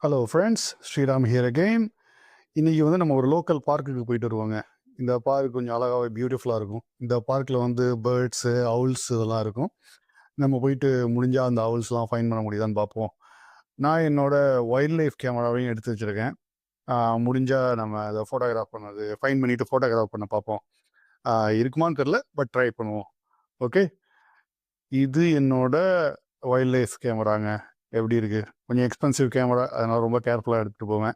Hello friends, Sriram here again. இன்றைக்கி வந்து நம்ம ஒரு லோக்கல் பார்க்குக்கு போயிட்டு வருவோங்க. இந்த பார்க் கொஞ்சம் அழகாகவே பியூட்டிஃபுல்லாக இருக்கும். இந்த பார்க்கில் வந்து பேர்ட்ஸு, அவுல்ஸ் இதெல்லாம் இருக்கும். நம்ம போயிட்டு முடிஞ்சால் அந்த அவுல்ஸ்லாம் ஃபைன் பண்ண முடியுதான்னு பார்ப்போம். நான் என்னோட வைல்ட் லைஃப் கேமராவையும் எடுத்து வச்சுருக்கேன். முடிஞ்சால் நம்ம அதை ஃபோட்டோகிராஃப் பண்ணது ஃபைன் பண்ணிவிட்டு ஃபோட்டோகிராஃப் பண்ண பார்ப்போம். இருக்குமான்னு தெரில, பட் ட்ரை பண்ணுவோம். ஓகே, இது என்னோட வைல்ட் லைஃப் கேமராங்க. எப்படி இருக்குது? கொஞ்சம் எக்ஸ்பென்சிவ் கேமரா, அதனால் ரொம்ப கேர்ஃபுல்லாக எடுத்துகிட்டு போவேன்.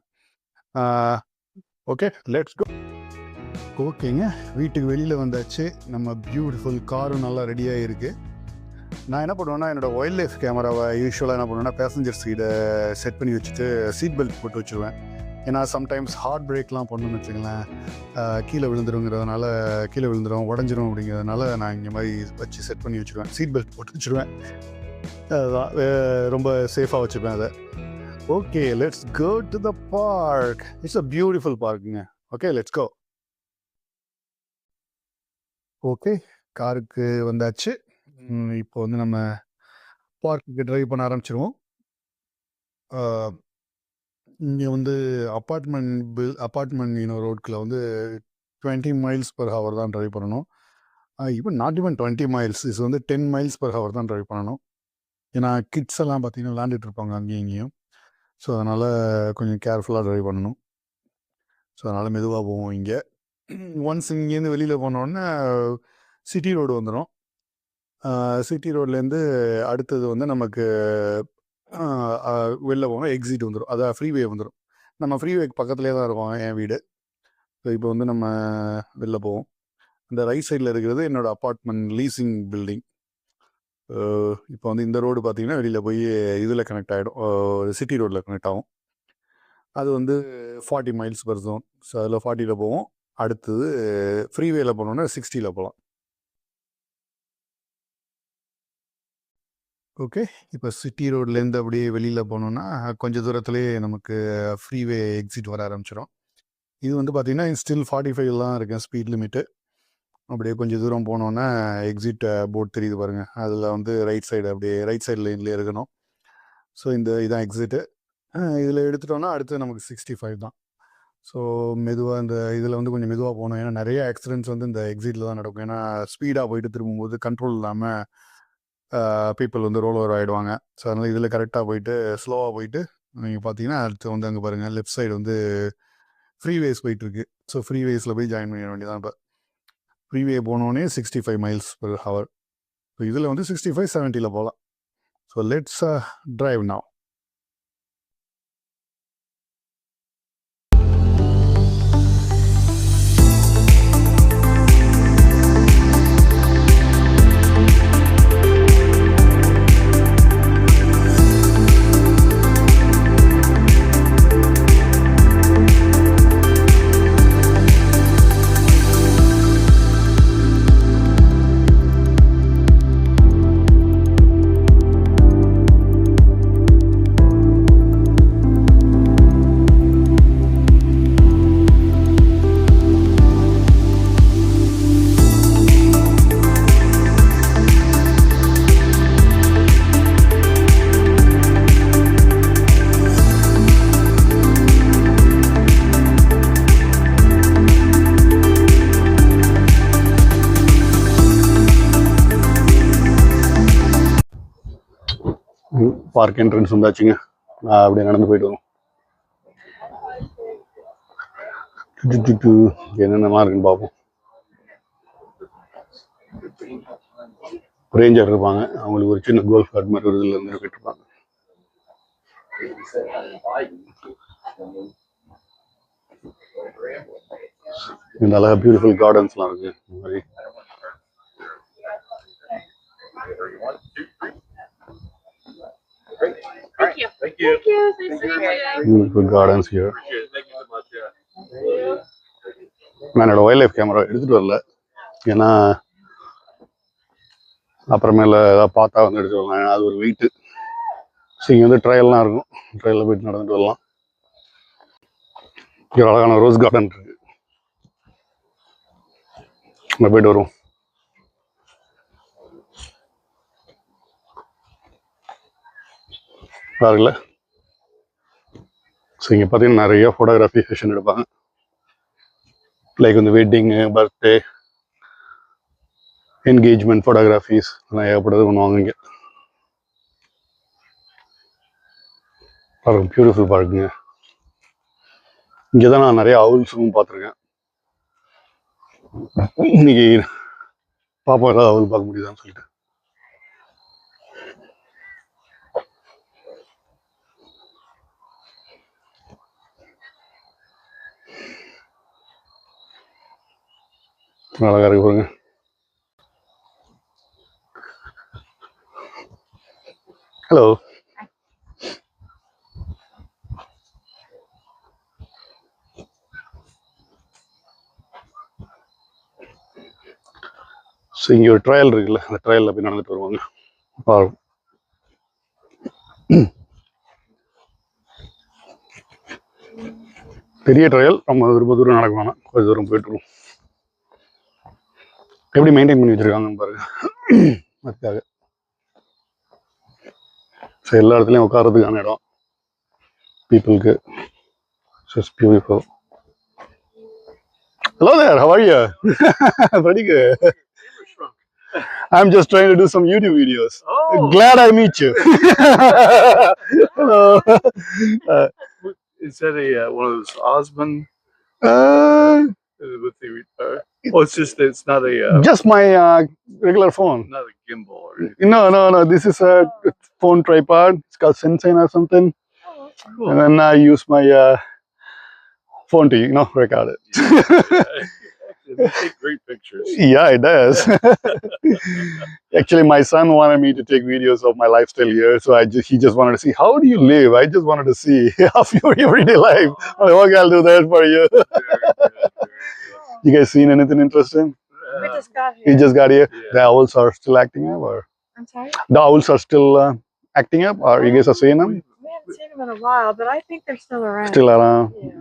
Okay, let's go. ஓகேங்க, வீட்டுக்கு வெளியில் வந்தாச்சு. நம்ம பியூட்டிஃபுல் காரும் நல்லா ரெடியாக இருக்குது. நான் என்ன பண்ணுவேன்னா, என்னோடய வைல்ட் லைஃப் கேமராவை யூஸ்வலாக என்ன பண்ணுவேன்னா, பேசஞ்சர் சீட்டை செட் பண்ணி வச்சுட்டு சீட் பெல்ட் போட்டு வச்சுருவேன். ஏன்னா சம்டைம்ஸ் ஹார்ட் பிரேக்லாம் பண்ணணும்னு வச்சுங்களேன், கீழே விழுந்துருங்கிறதுனால, கீழே விழுந்துடும், உடஞ்சிரும் அப்படிங்கிறதுனால நான் இங்கே மாதிரி வச்சு செட் பண்ணி வச்சுருவேன். சீட் பெல்ட் போட்டு வச்சுருவேன். அதுதான் ரொம்ப சேஃபாக வச்சுப்பேன் அதை. Okay, let's go to the park. It's a beautiful பார்க்குங்க. Okay, let's go. ஓகே, காருக்கு வந்தாச்சு. இப்போ வந்து நம்ம பார்க்குக்கு ட்ரைவ் பண்ண ஆரம்பிச்சிருவோம். இங்கே வந்து அப்பார்ட்மெண்ட் ரோட்கில் வந்து 20 miles per hour தான் ட்ரைவ் பண்ணணும். இப்போ நாட் ஈவன் 20 miles, இது வந்து 10 miles per hour தான் ட்ரைவ் பண்ணணும். ஏன்னா கிட்ஸ் எல்லாம் பார்த்தீங்கன்னா விளாண்டுட்டு இருப்பாங்க அங்கேயும் இங்கேயும். ஸோ அதனால் கொஞ்சம் கேர்ஃபுல்லாக ட்ரைவ் பண்ணணும். ஸோ அதனால் மெதுவாக போவோம். இங்கே ஒன்ஸ் இங்கேருந்து வெளியில் போனோடனே சிட்டி ரோடு வந்துடும். சிட்டி ரோட்லேருந்து அடுத்தது வந்து நமக்கு வெளில போனால் எக்ஸிட் வந்துடும், அதான் ஃப்ரீவே வந்துடும். நம்ம ஃப்ரீவேக்கு பக்கத்துலேயே தான் இருக்கோம் என் வீடு. ஸோ இப்போ வந்து நம்ம வெளில போவோம். இந்த ரைட் சைடில் இருக்கிறது என்னோடய அப்பார்ட்மெண்ட் லீசிங் பில்டிங். இப்போ வந்து இந்த ரோடு பார்த்தீங்கன்னா வெளியில் போய் இதில் கனெக்ட் ஆகிடும், சிட்டி ரோட்டில் கனெக்ட் ஆகும். அது வந்து 40 miles per zone. ஸோ அதில் 40ல் போவோம். அடுத்தது ஃப்ரீவேல போனோன்னா 60ல் போகலாம். ஓகே, இப்போ சிட்டி ரோட்லேருந்து அப்படியே வெளியில் போனோன்னா கொஞ்சம் தூரத்துலேயே நமக்கு ஃப்ரீவே எக்ஸிட் வர ஆரம்பிச்சிடும். இது வந்து பார்த்திங்கன்னா ஸ்டில் 45 இருக்கேன் ஸ்பீட் லிமிட்டு. அப்படியே கொஞ்சம் தூரம் போனோன்னா எக்ஸிட் போர்ட் தெரியுது பாருங்கள், அதில் வந்து ரைட் சைடு அப்படியே ரைட் சைடு லைன்லேயே இருக்கணும். ஸோ இதான் எக்ஸிட்டு. இதில் எடுத்துட்டோன்னா அடுத்து நமக்கு 65 தான். ஸோ மெதுவாக இந்த இதில் வந்து கொஞ்சம் மெதுவாக போகணும். ஏன்னா நிறைய ஆக்சிடென்ட்ஸ் வந்து இந்த எக்ஸிட்டில் தான் நடக்கும். ஏன்னா ஸ்பீடாக போயிட்டு திரும்பும்போது கண்ட்ரோல் இல்லாமல் பீப்புள் வந்து ரோல் ஓவர் ஆகிடுவாங்க. ஸோ அதனால் இதில் கரெக்டாக போயிட்டு ஸ்லோவாக போயிட்டு நீங்கள் பார்த்தீங்கன்னா அடுத்து வந்து அங்கே பாருங்கள் லெஃப்ட் சைடு வந்து ஃப்ரீவேஸ் போயிட்டுருக்கு. ஸோ ஃப்ரீவேஸில் போய் ஜாயின் பண்ணிட வேண்டியதான். இப்போ ஃப்ரீவே போனோடனே 65 miles per hour. ஸோ இதில் வந்து 65, 70ல் போகலாம். So let's drive now. Park entrance வந்தாச்சுங்க. அப்படியே நடந்து போயிட்டு வரும். என்னென்னமா இருக்குன்னு பார்ப்போம். ரேஞ்சர் இருப்பாங்க, அவங்களுக்கு ஒரு சின்ன கோல்ஃப் கார்ட் மாதிரி ஒரு இதில் இருந்து இருப்பாங்க. இந்த அழகா பியூட்டிஃபுல் கார்டன்ஸ்லாம் இருக்கு. இந்த மாதிரி Thank you. Thank you. Thank you. Nice to meet you. Beautiful gardens here. Thank you so much. Yeah. நான் என்னோட வைல்ட் லைஃப் கேமரா எடுத்துகிட்டு வரல, ஏன்னா அப்புறமேல ஏதாவது பார்த்தா வந்து எடுத்துகிட்டு வரலாம். அது ஒரு வெயிட்டு. ஸோ இங்கே வந்து ட்ரையல்லாம் இருக்கும், ட்ரையலில் போயிட்டு நடந்துட்டு வரலாம். இங்கே அழகான ரோஸ் கார்டன் இருக்கு, அங்கே போயிட்டு வருவோம். பாருங்கள, ஸோ இங்கே பார்த்தீங்கன்னா நிறைய ஃபோட்டோகிராஃபி செஷன் எடுப்பாங்க. லைக் வந்து வெட்டிங்கு, பர்த்டே, என்கேஜ்மெண்ட் ஃபோட்டோகிராஃபிஸ் எல்லாம் ஏகப்பட்டது பண்ணுவாங்க இங்கே. பாருங்க, பியூட்டிஃபுல் பார்க்குங்க. இங்கே தான் நான் நிறைய அவுல்ஸும் பார்த்துருக்கேன். இன்னைக்கு பாப்பா ஏதாவது அவுல் பார்க்க முடியுதான்னு சொல்லிட்டு. அழகா இருக்கு பாருங்க. ஹலோ. ஸோ இங்கே ஒரு ட்ரையல் இருக்குல்ல, அந்த ட்ரையலில் போய் நடந்துட்டு வருவாங்க. பாருங்க, பெரிய ட்ரையல். ரொம்ப தூரம் நடக்க வேணாம், கொஞ்சம் தூரம் போயிட்டுருவோம். எப்படி மெயின்டைன் பண்ணி வச்சிருக்காங்கன்னு பாருங்க அதுக்காக. ஸோ எல்லா இடத்துலையும் உட்காரதுக்கான இடம் பீப்புளுக்கு. Just beautiful. Hello there, how are you? Pretty good. I'm just trying to do some YouTube videos. Oh, Glad I meet you. Hello. is that one of those Osmond with the? It's just it's not a Just my regular phone. not a gimbal or anything. No. This is a phone tripod. It's called Sensei or something. Oh, that's cool. And then I use my phone to, record it. They take great pictures. Yeah, it does. Actually, my son wanted me to take videos of my lifestyle here, so he just wanted to see, how do you live? I just wanted to see of your everyday life. I'm like, okay, I'll do that for you. Very good. You guys seen anything interesting? We just got You here. just got here. Yeah. The owls are still acting up, or I'm sorry? the owls are still acting up, or you guys are seeing them? We haven't seen them in a while, but I think they're still around. Still around. Yeah.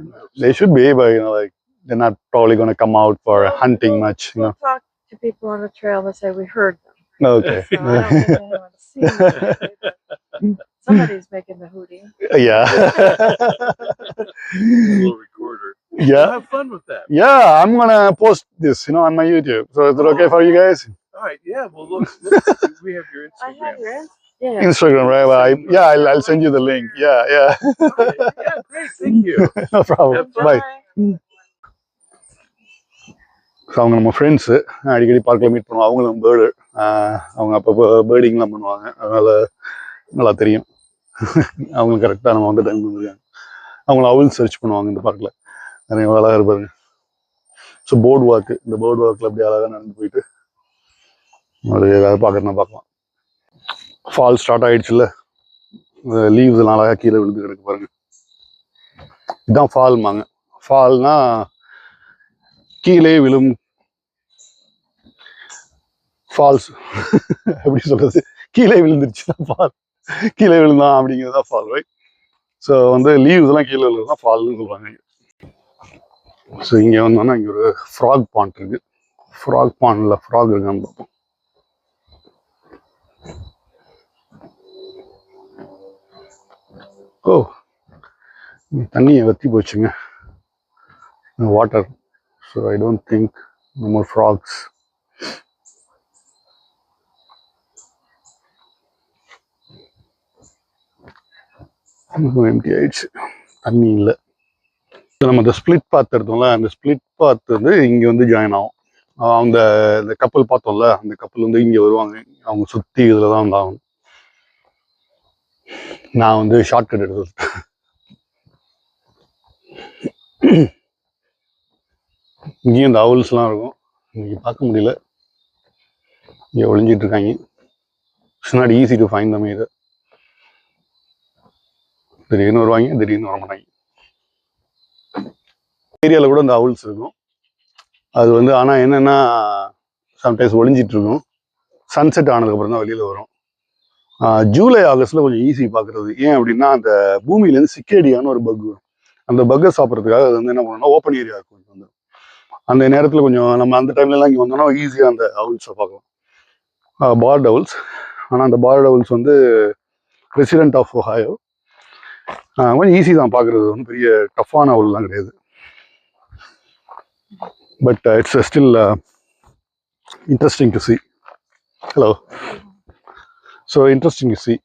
They should be, but like they're not probably going to come out for hunting much. We'll talk to people on the trail that say we heard them. Okay. So I don't think anyone's seen them, but somebody's making the hootie. Yeah. A little recorder. Yeah. Have fun with that. Yeah, I'm gonna post this, on my YouTube. So is it okay for you guys? All right. Yeah. Well, look. We have your I Instagram. have your yeah. Instagram, right? Well, I'll send you the link. Yeah. Okay. Yeah. Great. Thank you. No problem. Have fun. Bye. So அவங்க நம்ம friends, அடிக்கடி பார்க்கில் meet பண்ணுவோம். அவங்களும் bird, அவங்க அப்பப்போ பேர்டிங்லாம் பண்ணுவாங்க. அதனால் நல்லா தெரியும். அவங்களுக்கு கரெக்டாக நம்ம வந்து டைம் பண்ணுவாங்க. அவங்கள அவுல் சர்ச் பண்ணுவாங்க இந்த பார்க்கில். நிறைய அழகாக இருப்பாருங்க. ஸோ போர்டு வாக்கு, இந்த போர்டு வாக்கில் அப்படியே அழகாக நடந்து போயிட்டு அது ஏதாவது பார்க்கறதுனா பார்க்கலாம். ஃபால் ஸ்டார்ட் ஆகிடுச்சுல்ல, லீவ்ஸ் எல்லாம் அழகாக கீழே விழுந்து கிடக்கு பாருங்க. இதுதான் ஃபால்மாங்க. ஃபால்னா கீழே விழும், ஃபால்ஸ் எப்படி சொல்றது, கீழே விழுந்துருச்சுன்னா ஃபால், கீழே விழுந்தான் அப்படிங்கிறது தான் ஃபால், ரைட்? ஸோ வந்து லீவ்ஸ் எல்லாம் கீழே விழுதுதான் ஃபால்னு சொல்றாங்க. ஸோ இங்கே வந்தோம்னா இங்கே ஒரு ஃப்ராக் பாண்ட் இருக்கு. ஃப்ராக் பாண்டில் ஃப்ராக் இருக்கான்னு பார்ப்போம். ஓ, தண்ணியை வற்றி போச்சுங்க, water. So I don't think no more frogs. Empty ஆயிடுச்சு, தண்ணி இல்லை. நம்ம இந்த ஸ்பிளிட் பாத் எடுத்தோம்ல, அந்த ஸ்பிளிட் பாத் வந்து இங்கே வந்து ஜாயின் ஆகும். இந்த கப்பல் பார்த்தோம்ல, அந்த கப்பல் வந்து இங்கே வருவாங்க. அவங்க சுற்றி இதில் தான் வந்தாங்க. நான் வந்து ஷார்ட்கட் எடுத்து இங்கேயும் இந்த அவுல்ஸ்லாம் இருக்கும். இன்னைக்கு பார்க்க முடியல, இங்கே ஒளிஞ்சிட்டு இருக்காங்க. It's not easy to find தம் இது. திடீர்னு வருவாங்க, திடீர்னு வர மாட்டாங்க. ஏரியாவில் கூட இந்த அவுல்ஸ் இருக்கும். அது வந்து ஆனால் என்னென்னா சம்டைம்ஸ் ஒளிஞ்சிட்டு இருக்கும். சன்செட் ஆனதுக்கப்புறம் தான் வெளியில் வரும். ஜூலை ஆகஸ்ட்டில் கொஞ்சம் ஈஸி பார்க்குறது. ஏன் அப்படின்னா அந்த பூமியிலேருந்து சிக்கேடியான ஒரு பக் வரும். அந்த பக்கை சாப்பிட்றதுக்காக அது வந்து என்ன பண்ணணும்னா ஓப்பன் ஏரியா இருக்கும். வந்து அந்த நேரத்தில் கொஞ்சம் நம்ம அந்த டைம்லலாம் இங்கே வந்தோம்னா ஈஸியாக அந்த அவுல்ஸை பார்க்கலாம். Part owls. ஆனால் அந்த பார்ட் அவுல்ஸ் வந்து ரெசிடென்ட் ஆஃப் ஒஹாயோ. கொஞ்சம் ஈஸி தான் பார்க்குறது, ஒன்றும் பெரிய டஃப்பான அவுல்லாம் கிடையாது. But it's still interesting to see. Hello. So interesting to see.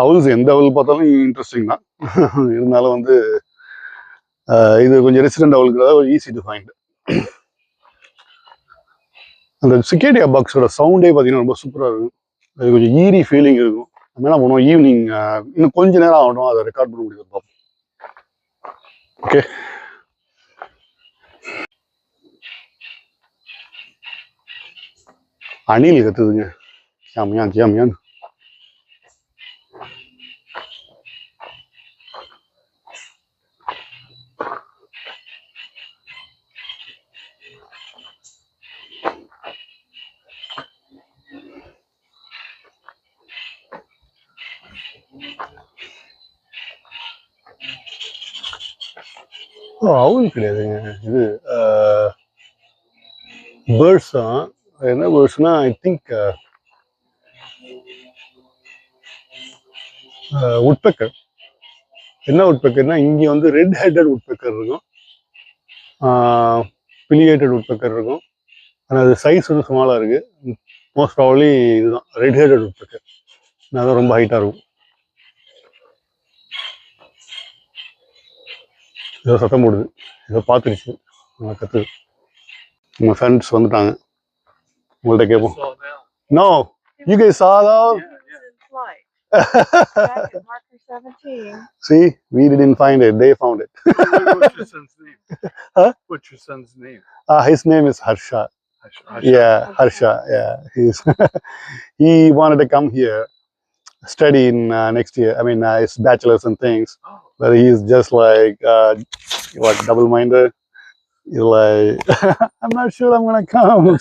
Owls எந்த owl பார்த்தாலும் இன்ட்ரெஸ்டிங் தான். இருந்தாலும் வந்து இது கொஞ்சம் ரெசிடென்ட் அவளுக்கு ஈஸி டு ஃபைண்ட். அந்த சிகேடியா பாக்ஸோட சவுண்டே பார்த்தீங்கன்னா ரொம்ப சூப்பராக இருக்கும். அது கொஞ்சம் ஈரி ஃபீலிங் இருக்கும். நம்ம என்ன பண்ணுவோம், ஈவினிங் இன்னும் கொஞ்ச நேரம் ஆகணும் அதை ரெக்கார்ட் பண்ண முடியும் பார்ப்போம். ஓகே, அணில் கத்துதுங்க. ஜாமியான் ஜாமியான். அவுல் கிடையாதுங்க, இது பேர்ட்ஸ் தான். என்ன பேர்ட்ஸ்னா ஐ திங்க் உட்பெக்கர். என்ன உட்பெக்கர்னா இங்கே வந்து ரெட் ஹெட்டட் உட்பெக்கர் இருக்கும், பிலியேட்டட் உட்பெக்கர் இருக்கும். ஆனால் அது சைஸ் வந்து ஸ்மாலாக இருக்கு. மோஸ்ட் ப்ராபப்லி இதுதான் ரெட் ஹெட்டட் உட்பெக்கர். அதான் ரொம்ப ஹைட்டாக இருக்கும். ஏதோ சத்தம் போடுது, ஏதோ பார்த்துருச்சு, கத்துது. நம்ம ஃப்ரெண்ட்ஸ் வந்துட்டாங்க, உங்கள்கிட்ட கேட்போம். No, you guys saw that? Back at marker 17. See, we didn't find it, they found it. What's your son's name? Huh? What's your son's name? His name is Harsha. Harsha. Yeah, Harsha. Yeah, he wanted to come here, study in next year. I mean, his bachelor's and things. Oh. But he's just like double-minded. He's like, I'm not sure I'm gonna come.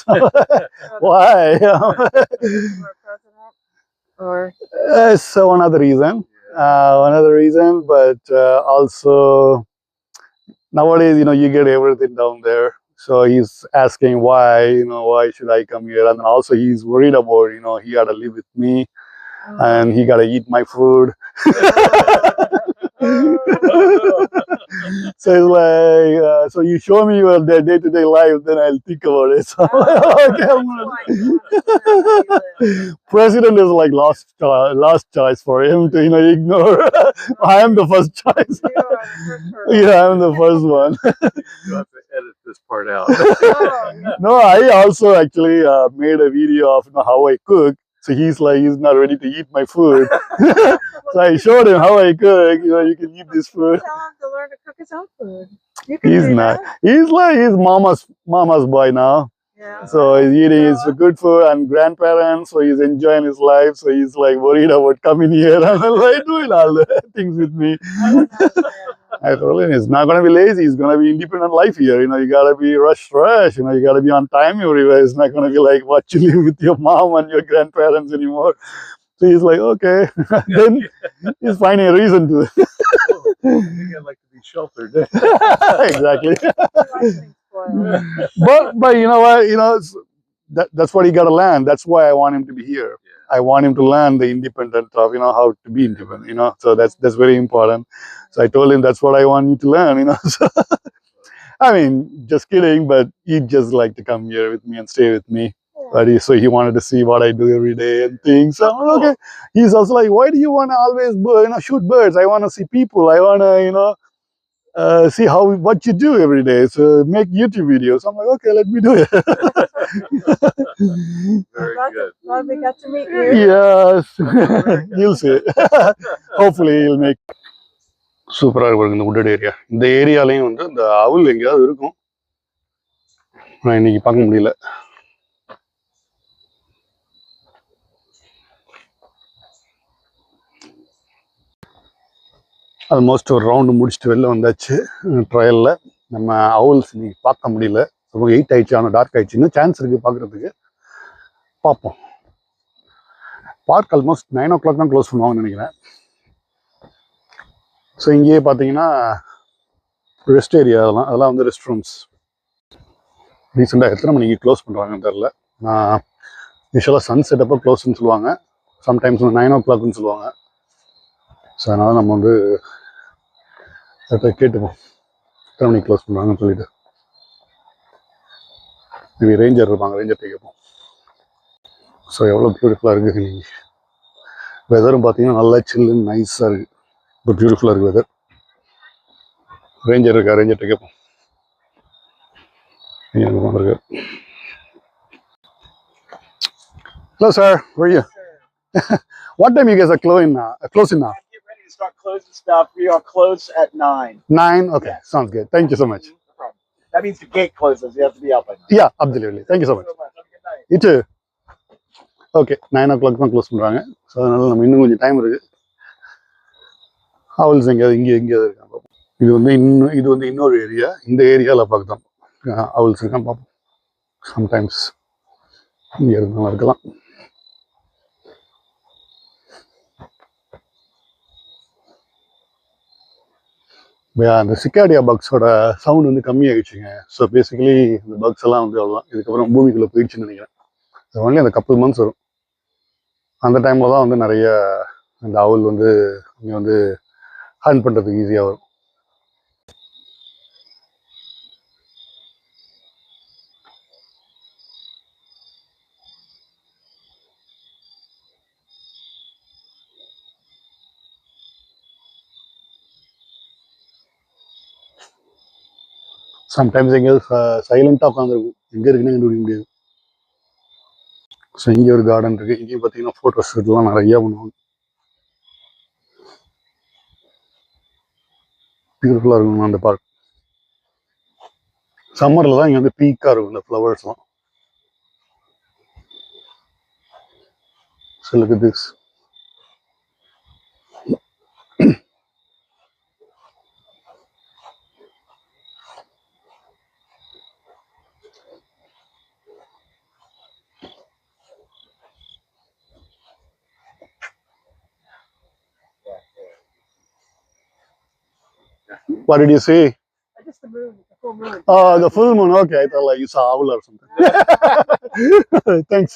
Why? Or president, or So one other reason, but also nowadays, you get everything down there. So he's asking why should I come here? And then also he's worried about, he got to live with me and he got to eat my food. So it's like, so you show me your day-to-day life, then I'll think about it. So, okay, President is like last choice for him to ignore. I am the first choice. you are the first person. Yeah, I'm the first one. You have to edit this part out. No, I also actually made a video of how I cook. So he's like, he's not ready to eat my food. So I showed him how I cook. You can eat this food. Tell him to learn to cook his own food. You can He's do not. that. He's like, he's mama's boy now. Yeah. So he's eating his good food and grandparents. So he's enjoying his life. So he's like worried about coming here and like doing all the things with me. I told him it's not going to be lazy. It's going to be independent life here. You got to be rush. You got to be on time everywhere. It's not going to be like what you live with your mom and your grandparents anymore. So he's like, okay. Then he's finding a reason to. I think I'd like to be sheltered. Exactly. Spoiled. But you know what? That's what he got to learn. That's why I want him to be here. I want him to learn the independent of how to be independent. So that's very important. So I told him that's what I want you to learn. So, I mean, just kidding, but he'd just like to come here with me and stay with me. But so he wanted to see what I do every day and things. So I'm like, okay. He's also like, why do you want to always shoot birds? I want to see people. I want to see what you do every day. So make YouTube videos. I'm like, okay, let me do it. Very good. Glad we got to meet you. Yes. You'll see. Hopefully he'll make. சூப்பராக இருக்கும் இந்த உட்டட் area. இந்த ஏரியாலையும் வந்து இந்த அவுல் எங்கேயாவது இருக்கும், நான் இன்னைக்கு பார்க்க முடியல. ஆல்மோஸ்ட் ஒரு ரவுண்டு முடிச்சுட்டு வெளில வந்தாச்சு ட்ரையலில். நம்ம அவுல்ஸ் இன்னைக்கு பார்க்க முடியல. ரொம்ப 8 ஆயிடுச்சு, ஆனால் டார்க் ஆயிடுச்சு. இன்னும் சான்ஸ் இருக்குது பார்க்குறதுக்கு, பார்ப்போம். பார்க் ஆல்மோஸ்ட் 9 o'clock தான் க்ளோஸ் பண்ணுவாங்கன்னு நினைக்கிறேன். ஸோ இங்கேயே பார்த்தீங்கன்னா ரெஸ்ட் ஏரியா, அதெல்லாம் வந்து ரெஸ்ட் ரூம்ஸ். ரீசெண்டாக எத்தனை மணிக்கு க்ளோஸ் பண்ணுறாங்கன்னு தெரில. நான் யூஸ்வலாக சன் செட்டப்போ க்ளோஸ்ன்னு சொல்லுவாங்க, சம்டைம்ஸ் வந்து 9 o'clockன்னு சொல்லுவாங்க. ஸோ அதனால் நம்ம வந்து அதை கேட்டுப்போம் எத்தனை மணிக்கு க்ளோஸ் பண்ணுறாங்கன்னு சொல்லிட்டு. மேபி ரேஞ்சர் இருப்பாங்க, ரேஞ்சர்கிட்ட கேட்போம். ஸோ எவ்வளோ பியூட்டிஃபுல்லாக இருக்குது இன்னைக்கு. வெதரும் பார்த்தீங்கன்னா நல்லா சில்லுன்னு நைஸாக இருக்குது. இப்போ பியூட்டிஃபுல்லாக இருக்குது வெதர். ரேஞ்சர் இருக்கா, ரேஞ்சர்கிட்ட கேட்போம். இருக்கு. Hello, sir. Where are you? What time you guys are closing now? Closing now? Get ready to start closing stuff. We are closed at 9. 9? Okay, sounds good. Thank you so much. No problem. That means the gate closes. You have to be out by 9. Yeah, absolutely. Thank you so much. Have a good night. You too. Okay, 9 o'clock தான் close பண்ணுறாங்க. So அதனால் நம்ம இன்னும் கொஞ்சம் time இருக்குது. ஹவுல்ஸ் எங்கேயாவது எங்கேயாவது இருக்காங்க பார்ப்போம். இது வந்து இன்னொரு ஏரியா. இந்த ஏரியாவில் பார்க்கலாம் ஹவுல்ஸ் இருக்கான்னு பார்ப்போம். சம்டைம்ஸ் இங்கே இருந்தாலும் இருக்கலாம். அந்த சிக்காடியா பக்ஸோட சவுண்ட் வந்து கம்மியாகிடுச்சுங்க. ஸோ பேசிக்கலி இந்த பக்ஸ் எல்லாம் வந்து அவ்வளோதான். இதுக்கப்புறம் பூமிக்குள்ளே போயிடுச்சுன்னு நினைக்கிறேன். அது ஒன்லி அந்த கப்பல் மந்த்ஸ் வரும். அந்த டைமில் தான் வந்து நிறைய அந்த அவுல் வந்து இங்கே வந்து ஹேண்ட் பண்ணுறதுக்கு ஈஸியாக வரும். சம்டைம்ஸ் எங்கேயாவது சைலண்ட்டாக உட்காந்துருக்கும். எங்கே இருக்குன்னு கண்டுபிடிக்க முடியாது. ஸோ இங்கே ஒரு கார்டன் இருக்குது. இங்கேயும் பார்த்தீங்கன்னா ஃபோட்டோஸ் இதெல்லாம் நிறையா பண்ணுவாங்க. பியூட்டிஃபுல்லாக இருக்கும் அந்த பார்க். சம்மரில் தான் இங்கே வந்து பீக்காக இருக்கும் இந்த ஃப்ளவர்ஸ்லாம். So look at this. What did you say? Just the moon, the full moon. Oh, the full moon. Okay, I thought like you saw owl or something. Thanks.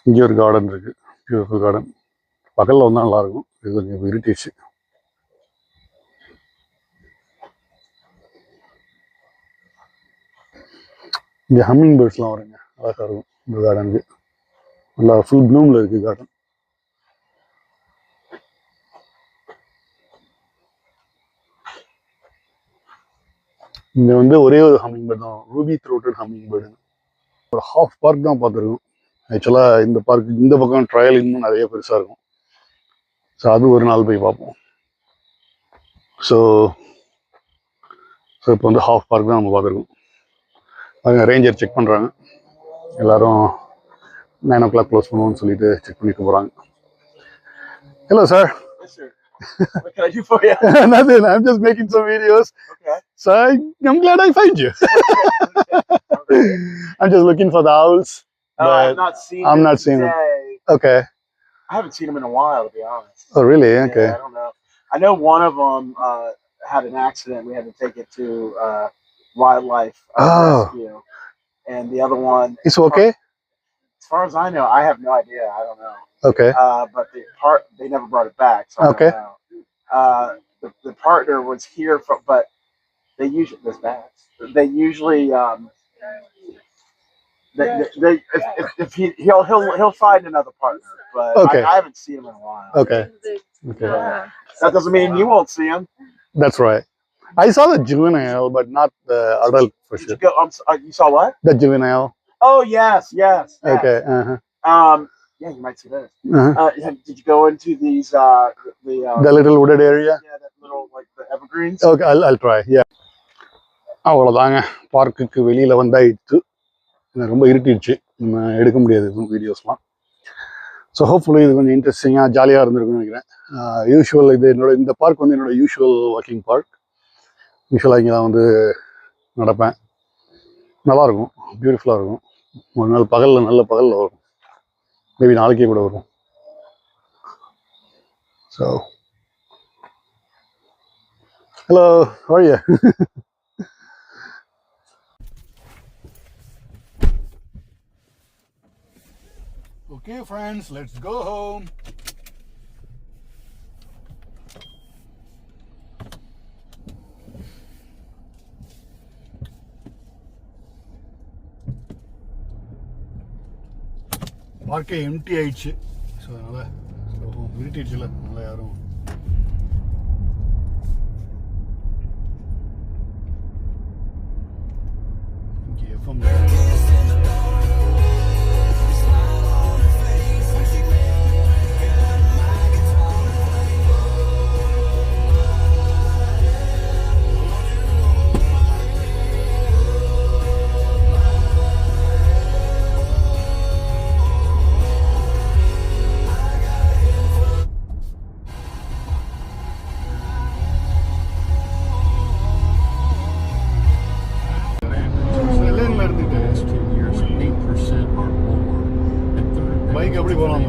இங்கே ஒரு கார்டன் இருக்கு, பியூட்டிஃபுல் கார்டன். பகலில் வந்தால் நல்லா இருக்கும். இது கொஞ்சம் இருட்டிச்சு. இங்கே ஹம்மிங் பேர்ட்ஸ்லாம் வருங்க, அழகாக இருக்கும் இந்த கார்டனுக்கு. நல்லா ஃபுல் ப்ளூமில் இருக்குது கார்டன். இங்கே வந்து ஒரே ஒரு ஹம்மிங் பேர்ட் தான், ரூபி த்ரோட்டட் ஹம்மிங் பேர்டு. ஒரு ஹாஃப் பார்க் தான் பார்த்துருக்கோம். ஆக்சுவலாக இந்த பார்க் இந்த பக்கம் ட்ரையல் இன்னும் நிறைய பெருசாக இருக்கும். ஸோ அது ஒரு நாள் போய் பார்ப்போம். ஸோ இப்போ வந்து ஹாஃப் பார்க் தான் நம்ம பார்த்துருக்கோம். அவங்க ரேஞ்சர் செக் பண்ணுறாங்க. எல்லோரும் 9 o'clock க்ளோஸ் பண்ணுவோம்னு சொல்லிட்டு செக் பண்ணிட்டு போகிறாங்க. Hello sir. Yes, sir. What can I do for you? Nothing. I'm just making some videos. Okay. So I'm glad I find you. I'm just looking for the owls. I've not seen I'm them not seeing them. today. Okay. I haven't seen them in a while, to be honest. Oh, really? Okay. Yeah, I don't know. I know one of them had an accident. We had to take it to wildlife rescue. And the other one... It's okay? As far as I know, I have no idea. I don't know. Okay. But they never brought it back. So Okay. I don't know. The partner was here for, but they usually there's bats. They usually if he'll find another partner. But Okay. I haven't seen him in a while. Okay. Okay. That doesn't mean you won't see him. That's right. I saw the juvenile, but not the adult for Did sure. you go? You saw what? The juvenile. Oh yes. Okay. Uh-huh. Yeah, you might see this. Uh-huh. Did you go into these The little wooded area? yeah, that little like the evergreens? Okay, I'll try. Yeah. அவ்வளோதாங்க, பார்க்குக்கு வெளியில் வந்தாயிடுச்சு. ரொம்ப இருட்டிடுச்சு, நம்ம எடுக்க முடியாது வீடியோஸ்லாம். So hopefully இது கொஞ்சம் இன்ட்ரெஸ்டிங்காக ஜாலியாக இருந்திருக்குன்னு நினைக்கிறேன். யூஷுவல் இது இந்த பார்க் வந்து என்னோடய யூஷுவல் வாக்கிங் பார்க். யூஷுவலாக இங்கே தான் வந்து நடப்பேன். நல்லாயிருக்கும், பியூட்டிஃபுல்லாக இருக்கும். ஒரு நாள் பகலில் நல்ல பகலில் வரும், மேபி நாளைக்கே கூட வரும். So hello, how are you? Okay friends, let's go home. பார்க்கே எம்டி ஆயிடுச்சு. ஸோ அதனால் இருட்டிடுச்சுல, அதனால் யாரும் இங்கே எஃப்எம் பைக் எப்படி போகலாம்?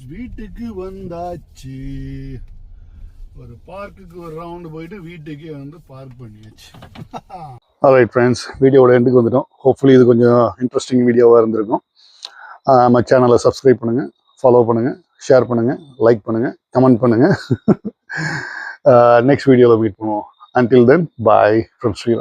வீட்டுக்கு வந்தாச்சு. ஒரு பார்க்குக்கு ஒரு ரவுண்டு போயிட்டு வீட்டுக்கே வந்து பார்க் பண்ணியாச்சு. ஆல்ரைட் ஃப்ரெண்ட்ஸ், வீடியோவோட எண்டுக்கு வந்துட்டோம். ஹோப்ஃபுல்லி இது கொஞ்சம் இன்ட்ரெஸ்டிங் வீடியோவாக இருந்திருக்கும். நம்ம சேனலை சப்ஸ்கிரைப் பண்ணுங்கள், ஃபாலோ பண்ணுங்கள், ஷேர் பண்ணுங்கள், லைக் பண்ணுங்கள், கமெண்ட் பண்ணுங்கள். நெக்ஸ்ட் வீடியோவில் மீட் பண்ணுவோம். Until then, bye from Sriram.